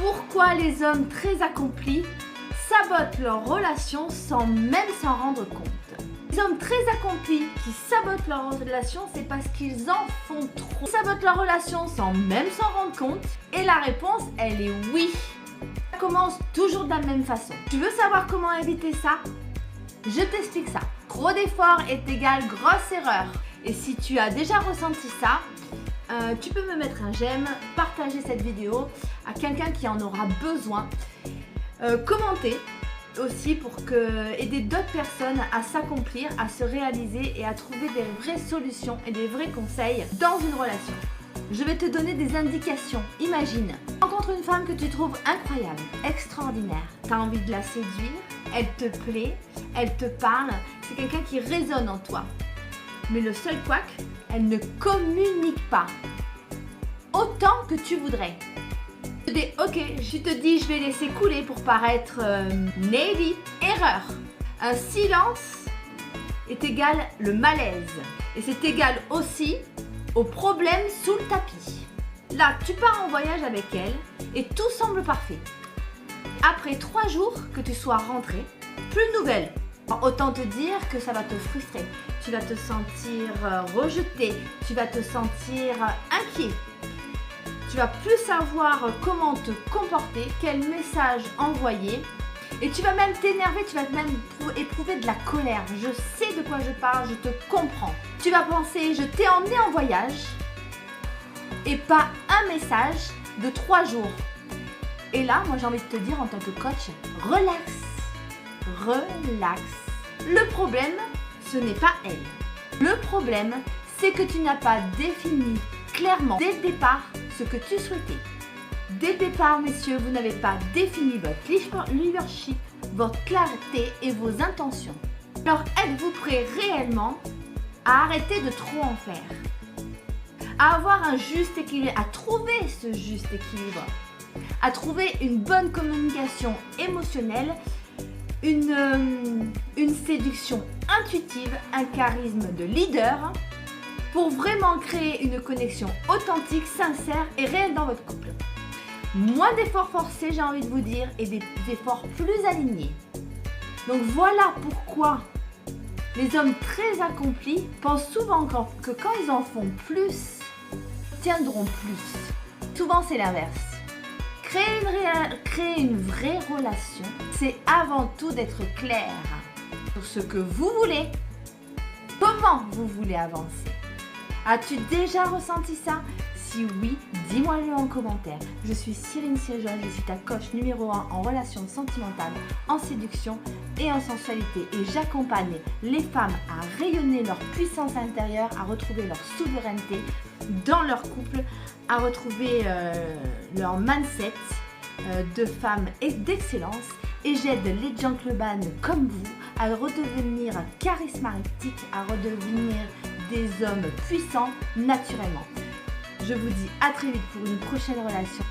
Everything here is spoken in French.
Pourquoi les hommes très accomplis sabotent leur relation sans même s'en rendre compte? Les hommes très accomplis qui sabotent leur relation, c'est parce qu'ils en font trop. Ils sabotent leur relation sans même s'en rendre compte. Et la réponse, elle est oui. Ça commence toujours de la même façon. Tu veux savoir comment éviter ça? Je t'explique ça. Trop d'efforts est égal grosse erreur. Et si tu as déjà ressenti ça, tu peux me mettre un j'aime, partager cette vidéo à quelqu'un qui en aura besoin, commenter aussi pour aider d'autres personnes à s'accomplir, à se réaliser et à trouver des vraies solutions et des vrais conseils dans une relation. Je vais te donner des indications. Imagine, tu rencontres une femme que tu trouves incroyable, extraordinaire. Tu as envie de la séduire, elle te plaît, elle te parle, c'est quelqu'un qui résonne en toi. Mais le seul couac, elle ne communique pas autant que tu voudrais. Ok, je te dis, je vais laisser couler pour paraître needy. Erreur. Un silence est égal le malaise. Et c'est égal aussi au problème sous le tapis. Là, tu pars en voyage avec elle et tout semble parfait. Après 3 jours que tu sois rentré, plus de nouvelles. Autant te dire que ça va te frustrer. Tu vas te sentir rejeté. Tu vas te sentir inquiet. Tu vas plus savoir comment te comporter, quel message envoyer. Et tu vas même t'énerver, tu vas même éprouver de la colère. Je sais de quoi je parle, je te comprends. Tu vas penser, je t'ai emmené en voyage et pas un message de 3 jours. Et là, moi j'ai envie de te dire en tant que coach, relax. Relax. Le problème, ce n'est pas elle. Le problème, c'est que tu n'as pas défini clairement dès le départ ce que tu souhaitais. Dès le départ, messieurs, vous n'avez pas défini votre leadership, votre clarté et vos intentions. Alors, êtes-vous prêt réellement à arrêter de trop en faire? À avoir un juste équilibre, à trouver ce juste équilibre, à trouver une bonne communication émotionnelle, une séduction intuitive, un charisme de leader pour vraiment créer une connexion authentique, sincère et réelle dans votre couple. Moins d'efforts forcés, j'ai envie de vous dire, et des efforts plus alignés. Donc voilà pourquoi les hommes très accomplis pensent souvent que quand ils en font plus, ils tiendront plus. Souvent c'est l'inverse. Créer une vraie relation, c'est avant tout d'être clair sur ce que vous voulez, comment vous voulez avancer. As-tu déjà ressenti ça? Si oui, dis-moi-le en commentaire. Je suis Cyrine Siegeon, je suis ta coach numéro 1 en relations sentimentales, en séduction et en sensualité. Et j'accompagne les femmes à rayonner leur puissance intérieure, à retrouver leur souveraineté dans leur couple, à retrouver leur mindset de femmes d'excellence. Et j'aide les gentlemen comme vous à redevenir charismatiques, à redevenir des hommes puissants naturellement. Je vous dis à très vite pour une prochaine relation.